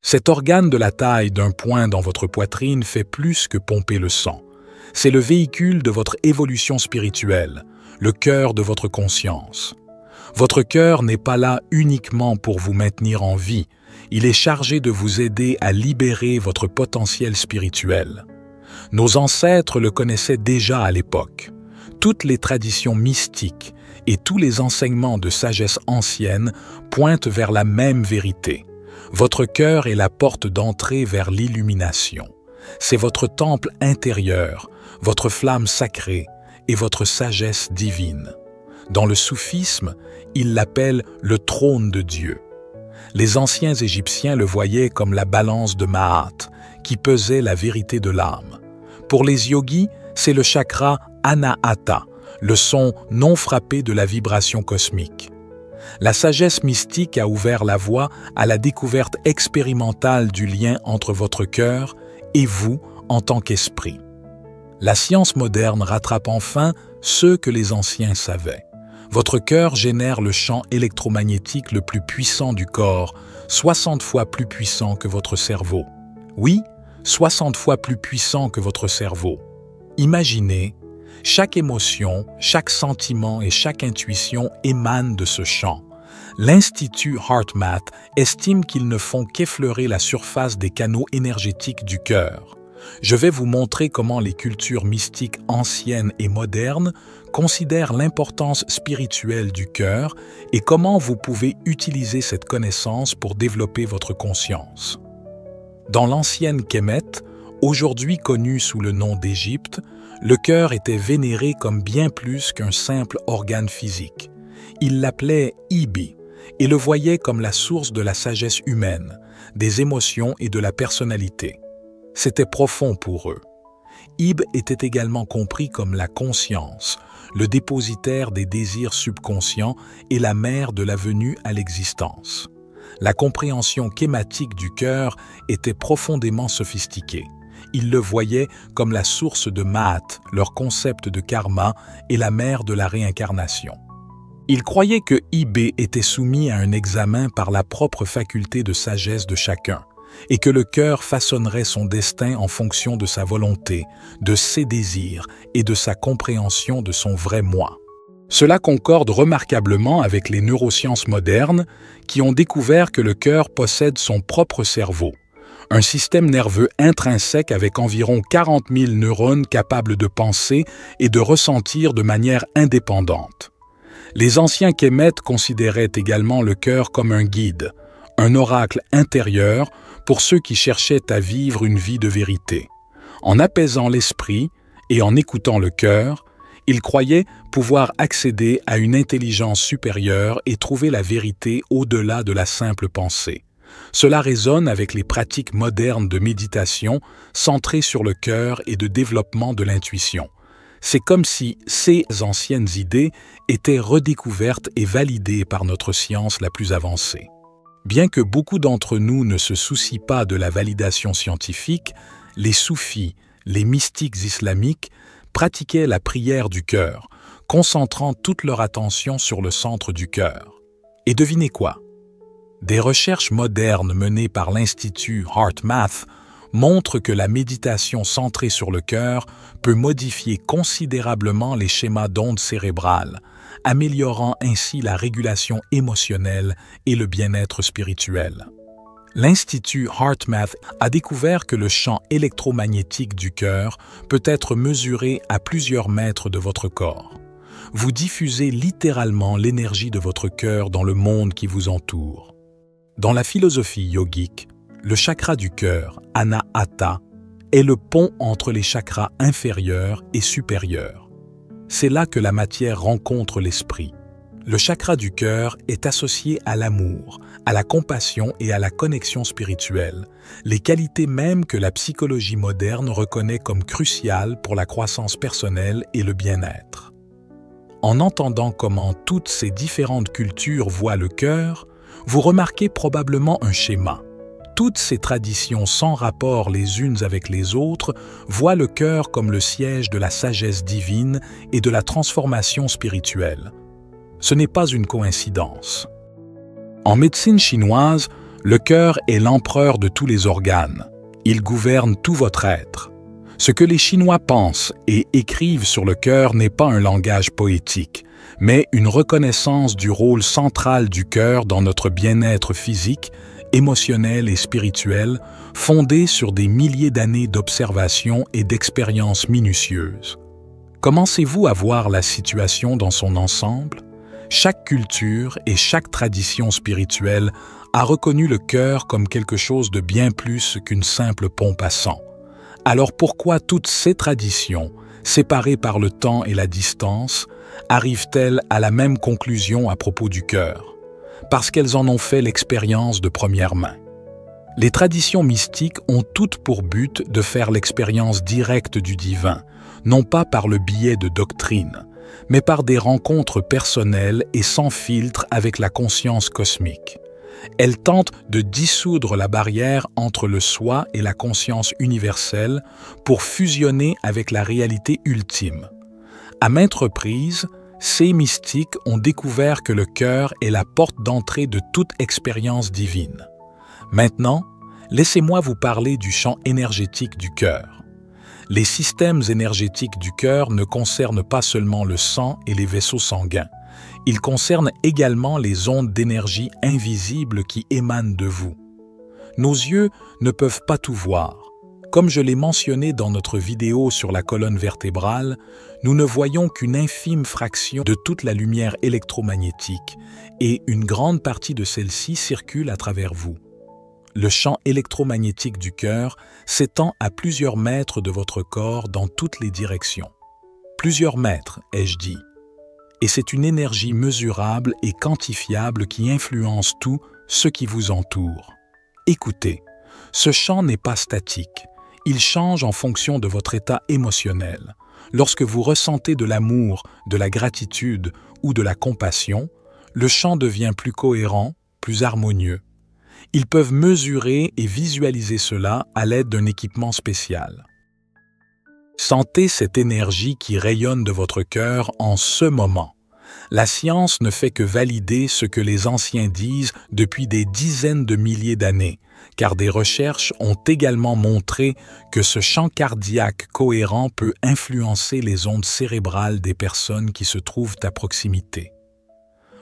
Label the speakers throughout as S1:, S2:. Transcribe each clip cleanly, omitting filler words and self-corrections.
S1: Cet organe de la taille d'un point dans votre poitrine fait plus que pomper le sang. C'est le véhicule de votre évolution spirituelle, le cœur de votre conscience. Votre cœur n'est pas là uniquement pour vous maintenir en vie, il est chargé de vous aider à libérer votre potentiel spirituel. Nos ancêtres le connaissaient déjà à l'époque. Toutes les traditions mystiques et tous les enseignements de sagesse ancienne pointent vers la même vérité. Votre cœur est la porte d'entrée vers l'illumination. C'est votre temple intérieur, votre flamme sacrée et votre sagesse divine. Dans le soufisme, ils l'appellent le trône de Dieu. Les anciens Égyptiens le voyaient comme la balance de Maat, qui pesait la vérité de l'âme. Pour les yogis, c'est le chakra Anahata, le son non frappé de la vibration cosmique. La sagesse mystique a ouvert la voie à la découverte expérimentale du lien entre votre cœur et vous en tant qu'esprit. La science moderne rattrape enfin ce que les anciens savaient. Votre cœur génère le champ électromagnétique le plus puissant du corps, 60 fois plus puissant que votre cerveau. Oui, 60 fois plus puissant que votre cerveau. Imaginez, chaque émotion, chaque sentiment et chaque intuition émanent de ce champ. L'Institut HeartMath estime qu'ils ne font qu'effleurer la surface des canaux énergétiques du cœur. Je vais vous montrer comment les cultures mystiques anciennes et modernes considèrent l'importance spirituelle du cœur et comment vous pouvez utiliser cette connaissance pour développer votre conscience. Dans l'ancienne Kémet, aujourd'hui connue sous le nom d'Égypte, le cœur était vénéré comme bien plus qu'un simple organe physique. Ils l'appelaient Ibi et le voyaient comme la source de la sagesse humaine, des émotions et de la personnalité. C'était profond pour eux. Ib était également compris comme la conscience, le dépositaire des désirs subconscients et la mère de la venue à l'existence. La compréhension kématique du cœur était profondément sophistiquée. Ils le voyaient comme la source de Maat, leur concept de karma et la mère de la réincarnation. Ils croyaient que Ib était soumis à un examen par la propre faculté de sagesse de chacun, et que le cœur façonnerait son destin en fonction de sa volonté, de ses désirs et de sa compréhension de son vrai moi. Cela concorde remarquablement avec les neurosciences modernes qui ont découvert que le cœur possède son propre cerveau, un système nerveux intrinsèque avec environ 40 000 neurones capables de penser et de ressentir de manière indépendante. Les anciens Kémètes considéraient également le cœur comme un guide, un oracle intérieur pour ceux qui cherchaient à vivre une vie de vérité. En apaisant l'esprit et en écoutant le cœur, ils croyaient pouvoir accéder à une intelligence supérieure et trouver la vérité au-delà de la simple pensée. Cela résonne avec les pratiques modernes de méditation centrées sur le cœur et de développement de l'intuition. C'est comme si ces anciennes idées étaient redécouvertes et validées par notre science la plus avancée. Bien que beaucoup d'entre nous ne se soucient pas de la validation scientifique, les soufis, les mystiques islamiques, pratiquaient la prière du cœur, concentrant toute leur attention sur le centre du cœur. Et devinez quoi? Des recherches modernes menées par l'Institut HeartMath montrent que la méditation centrée sur le cœur peut modifier considérablement les schémas d'ondes cérébrales, améliorant ainsi la régulation émotionnelle et le bien-être spirituel. L'Institut HeartMath a découvert que le champ électromagnétique du cœur peut être mesuré à plusieurs mètres de votre corps. Vous diffusez littéralement l'énergie de votre cœur dans le monde qui vous entoure. Dans la philosophie yogique, le chakra du cœur, Anahata, est le pont entre les chakras inférieurs et supérieurs. C'est là que la matière rencontre l'esprit. Le chakra du cœur est associé à l'amour, à la compassion et à la connexion spirituelle, les qualités mêmes que la psychologie moderne reconnaît comme cruciales pour la croissance personnelle et le bien-être. En entendant comment toutes ces différentes cultures voient le cœur, vous remarquez probablement un schéma. Toutes ces traditions sans rapport les unes avec les autres voient le cœur comme le siège de la sagesse divine et de la transformation spirituelle. Ce n'est pas une coïncidence. En médecine chinoise, Le cœur est l'empereur de tous les organes. Il gouverne tout votre être. Ce que les Chinois pensent et écrivent sur le cœur n'est pas un langage poétique, mais une reconnaissance du rôle central du cœur dans notre bien-être physique, émotionnel et spirituel, fondé sur des milliers d'années d'observation et d'expériences minutieuses. Commencez-vous à voir la situation dans son ensemble? Chaque culture et chaque tradition spirituelle a reconnu le cœur comme quelque chose de bien plus qu'une simple pompe à sang. Alors pourquoi toutes ces traditions, séparées par le temps et la distance, arrivent-elles à la même conclusion à propos du cœur? Parce qu'elles en ont fait l'expérience de première main. Les traditions mystiques ont toutes pour but de faire l'expérience directe du divin, non pas par le biais de doctrines, mais par des rencontres personnelles et sans filtre avec la conscience cosmique. Elles tentent de dissoudre la barrière entre le soi et la conscience universelle pour fusionner avec la réalité ultime. À maintes reprises, ces mystiques ont découvert que le cœur est la porte d'entrée de toute expérience divine. Maintenant, laissez-moi vous parler du champ énergétique du cœur. Les systèmes énergétiques du cœur ne concernent pas seulement le sang et les vaisseaux sanguins. Ils concernent également les ondes d'énergie invisibles qui émanent de vous. Nos yeux ne peuvent pas tout voir. Comme je l'ai mentionné dans notre vidéo sur la colonne vertébrale, nous ne voyons qu'une infime fraction de toute la lumière électromagnétique et une grande partie de celle-ci circule à travers vous. Le champ électromagnétique du cœur s'étend à plusieurs mètres de votre corps dans toutes les directions. Plusieurs mètres, ai-je dit. Et c'est une énergie mesurable et quantifiable qui influence tout ce qui vous entoure. Écoutez, ce champ n'est pas statique. Il change en fonction de votre état émotionnel. Lorsque vous ressentez de l'amour, de la gratitude ou de la compassion, le champ devient plus cohérent, plus harmonieux. Ils peuvent mesurer et visualiser cela à l'aide d'un équipement spécial. Sentez cette énergie qui rayonne de votre cœur en ce moment. La science ne fait que valider ce que les anciens disent depuis des dizaines de milliers d'années, car des recherches ont également montré que ce champ cardiaque cohérent peut influencer les ondes cérébrales des personnes qui se trouvent à proximité.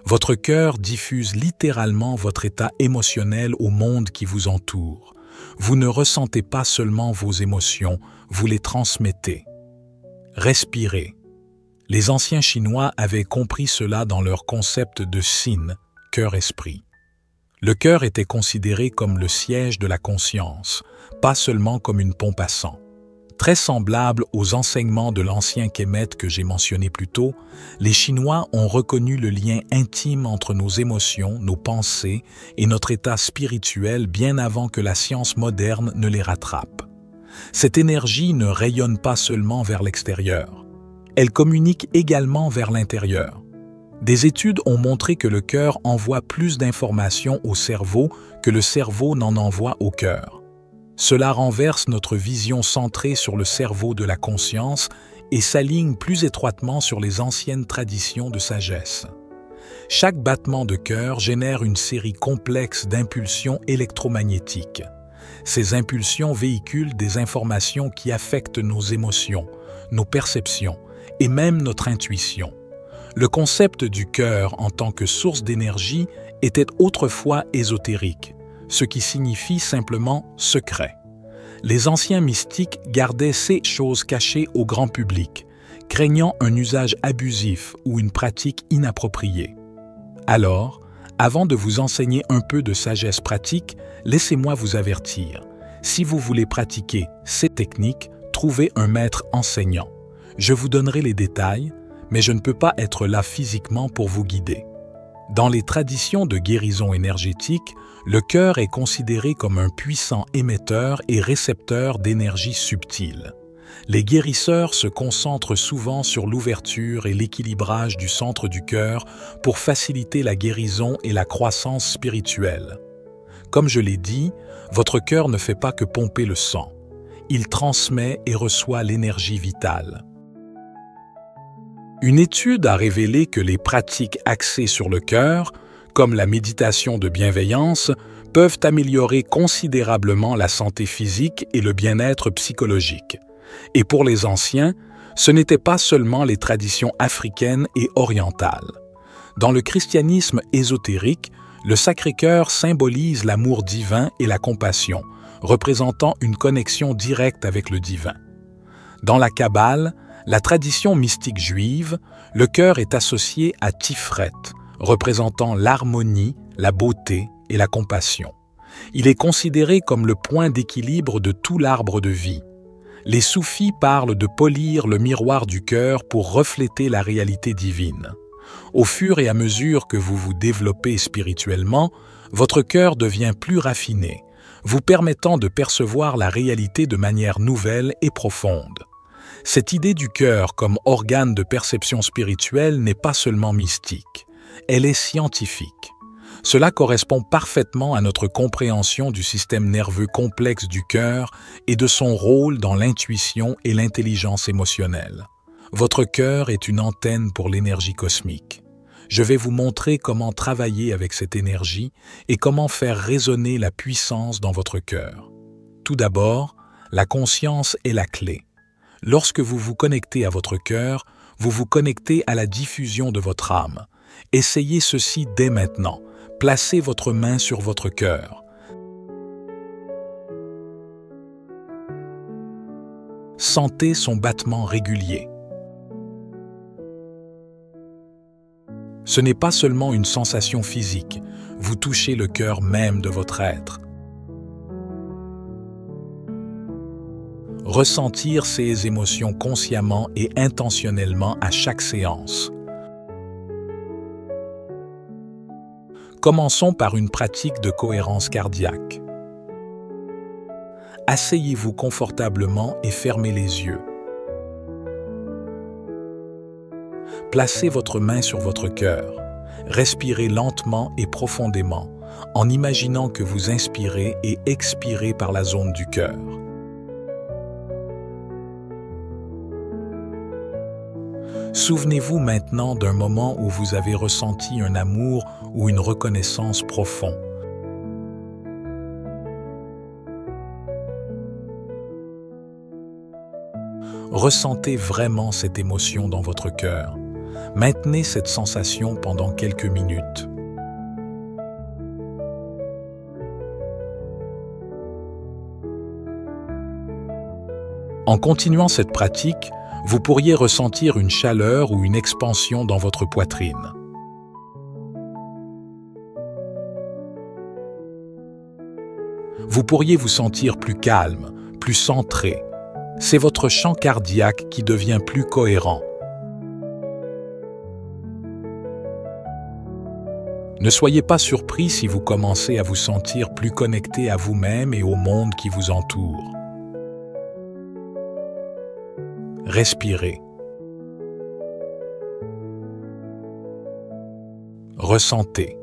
S1: Votre cœur diffuse littéralement votre état émotionnel au monde qui vous entoure. Vous ne ressentez pas seulement vos émotions, vous les transmettez. Respirez. Les anciens Chinois avaient compris cela dans leur concept de Sin, cœur-esprit. Le cœur était considéré comme le siège de la conscience, pas seulement comme une pompe à sang. Très semblable aux enseignements de l'ancien Kemet que j'ai mentionné plus tôt, les Chinois ont reconnu le lien intime entre nos émotions, nos pensées et notre état spirituel bien avant que la science moderne ne les rattrape. Cette énergie ne rayonne pas seulement vers l'extérieur. Elle communique également vers l'intérieur. Des études ont montré que le cœur envoie plus d'informations au cerveau que le cerveau n'en envoie au cœur. Cela renverse notre vision centrée sur le cerveau de la conscience et s'aligne plus étroitement sur les anciennes traditions de sagesse. Chaque battement de cœur génère une série complexe d'impulsions électromagnétiques. Ces impulsions véhiculent des informations qui affectent nos émotions, nos perceptions et même notre intuition. Le concept du cœur en tant que source d'énergie était autrefois ésotérique, ce qui signifie simplement « secret ». Les anciens mystiques gardaient ces choses cachées au grand public, craignant un usage abusif ou une pratique inappropriée. Alors, avant de vous enseigner un peu de sagesse pratique, laissez-moi vous avertir. Si vous voulez pratiquer ces techniques, trouvez un maître enseignant. Je vous donnerai les détails, mais je ne peux pas être là physiquement pour vous guider. Dans les traditions de guérison énergétique, le cœur est considéré comme un puissant émetteur et récepteur d'énergie subtile. Les guérisseurs se concentrent souvent sur l'ouverture et l'équilibrage du centre du cœur pour faciliter la guérison et la croissance spirituelle. Comme je l'ai dit, votre cœur ne fait pas que pomper le sang. Il transmet et reçoit l'énergie vitale. Une étude a révélé que les pratiques axées sur le cœur, comme la méditation de bienveillance, peuvent améliorer considérablement la santé physique et le bien-être psychologique. Et pour les anciens, ce n'étaient pas seulement les traditions africaines et orientales. Dans le christianisme ésotérique, le Sacré-Cœur symbolise l'amour divin et la compassion, représentant une connexion directe avec le divin. Dans la Kabbale, la tradition mystique juive, le cœur est associé à Tifret, représentant l'harmonie, la beauté et la compassion. Il est considéré comme le point d'équilibre de tout l'arbre de vie. Les soufis parlent de polir le miroir du cœur pour refléter la réalité divine. Au fur et à mesure que vous vous développez spirituellement, votre cœur devient plus raffiné, vous permettant de percevoir la réalité de manière nouvelle et profonde. Cette idée du cœur comme organe de perception spirituelle n'est pas seulement mystique, elle est scientifique. Cela correspond parfaitement à notre compréhension du système nerveux complexe du cœur et de son rôle dans l'intuition et l'intelligence émotionnelle. Votre cœur est une antenne pour l'énergie cosmique. Je vais vous montrer comment travailler avec cette énergie et comment faire résonner la puissance dans votre cœur. Tout d'abord, la conscience est la clé. Lorsque vous vous connectez à votre cœur, vous vous connectez à la diffusion de votre âme. Essayez ceci dès maintenant. Placez votre main sur votre cœur. Sentez son battement régulier. Ce n'est pas seulement une sensation physique, vous touchez le cœur même de votre être. Ressentir ces émotions consciemment et intentionnellement à chaque séance. Commençons par une pratique de cohérence cardiaque. Asseyez-vous confortablement et fermez les yeux. Placez votre main sur votre cœur. Respirez lentement et profondément, en imaginant que vous inspirez et expirez par la zone du cœur. Souvenez-vous maintenant d'un moment où vous avez ressenti un amour ou une reconnaissance profond. Ressentez vraiment cette émotion dans votre cœur. Maintenez cette sensation pendant quelques minutes. En continuant cette pratique, vous pourriez ressentir une chaleur ou une expansion dans votre poitrine. Vous pourriez vous sentir plus calme, plus centré. C'est votre chant cardiaque qui devient plus cohérent. Ne soyez pas surpris si vous commencez à vous sentir plus connecté à vous-même et au monde qui vous entoure. Respirez. Ressentez.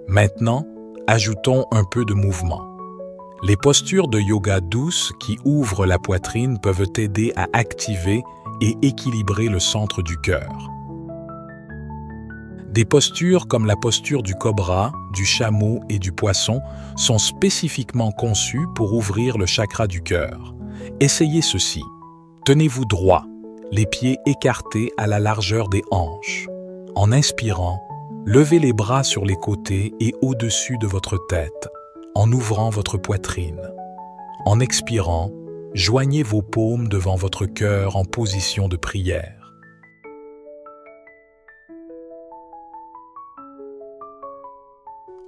S1: Maintenant, ajoutons un peu de mouvement. Les postures de yoga douces qui ouvrent la poitrine peuvent aider à activer et équilibrer le centre du cœur. Des postures comme la posture du cobra, du chameau et du poisson sont spécifiquement conçues pour ouvrir le chakra du cœur. Essayez ceci. Tenez-vous droit, les pieds écartés à la largeur des hanches. En inspirant, levez les bras sur les côtés et au-dessus de votre tête, en ouvrant votre poitrine. En expirant, joignez vos paumes devant votre cœur en position de prière.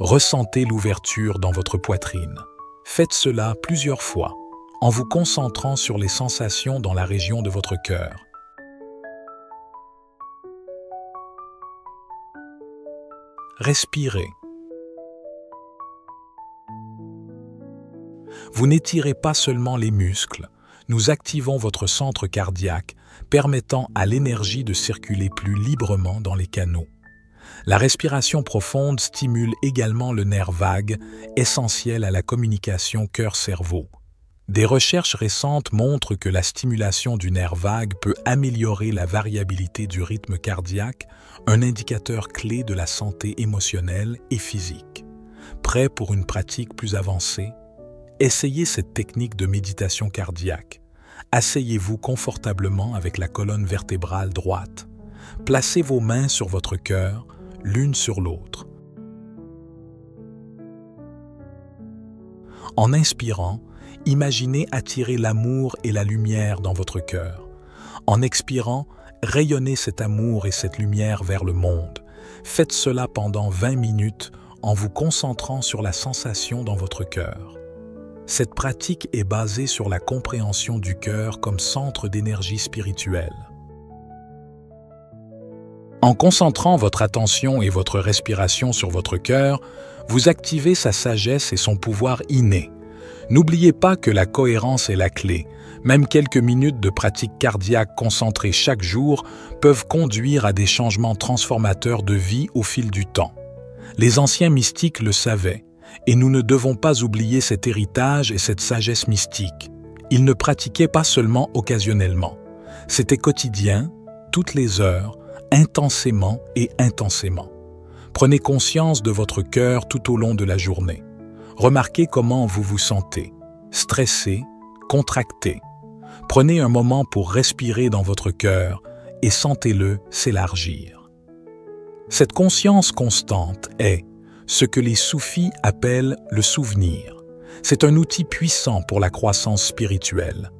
S1: Ressentez l'ouverture dans votre poitrine. Faites cela plusieurs fois, en vous concentrant sur les sensations dans la région de votre cœur. Respirez. Vous n'étirez pas seulement les muscles, nous activons votre centre cardiaque, permettant à l'énergie de circuler plus librement dans les canaux. La respiration profonde stimule également le nerf vague, essentiel à la communication cœur-cerveau. Des recherches récentes montrent que la stimulation du nerf vague peut améliorer la variabilité du rythme cardiaque, un indicateur clé de la santé émotionnelle et physique. Prêt pour une pratique plus avancée? Essayez cette technique de méditation cardiaque. Asseyez-vous confortablement avec la colonne vertébrale droite. Placez vos mains sur votre cœur, l'une sur l'autre. En inspirant, imaginez attirer l'amour et la lumière dans votre cœur. En expirant, rayonnez cet amour et cette lumière vers le monde. Faites cela pendant 20 minutes en vous concentrant sur la sensation dans votre cœur. Cette pratique est basée sur la compréhension du cœur comme centre d'énergie spirituelle. En concentrant votre attention et votre respiration sur votre cœur, vous activez sa sagesse et son pouvoir inné. N'oubliez pas que la cohérence est la clé. Même quelques minutes de pratique cardiaque concentrée chaque jour peuvent conduire à des changements transformateurs de vie au fil du temps. Les anciens mystiques le savaient, et nous ne devons pas oublier cet héritage et cette sagesse mystique. Ils ne pratiquaient pas seulement occasionnellement. C'était quotidien, toutes les heures, intensément et intensément. Prenez conscience de votre cœur tout au long de la journée. Remarquez comment vous vous sentez, stressé, contracté. Prenez un moment pour respirer dans votre cœur et sentez-le s'élargir. Cette conscience constante est ce que les soufis appellent le souvenir. C'est un outil puissant pour la croissance spirituelle.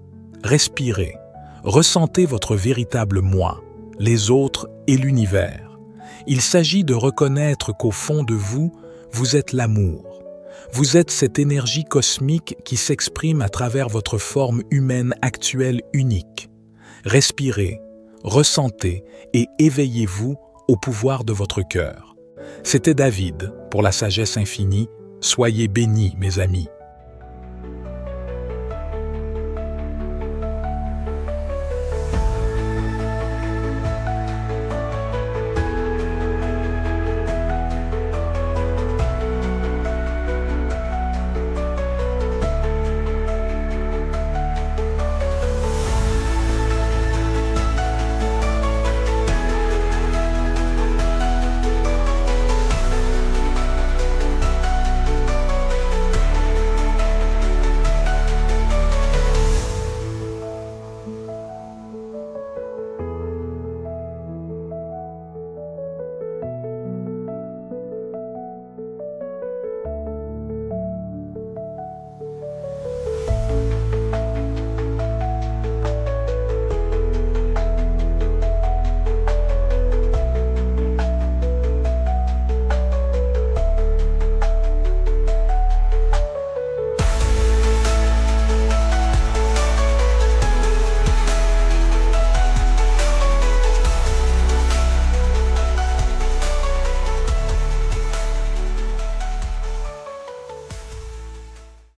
S1: Respirez, ressentez votre véritable moi, les autres et l'univers. Il s'agit de reconnaître qu'au fond de vous, vous êtes l'amour. Vous êtes cette énergie cosmique qui s'exprime à travers votre forme humaine actuelle unique. Respirez, ressentez et éveillez-vous au pouvoir de votre cœur. C'était David, pour la sagesse infinie. Soyez bénis, mes amis.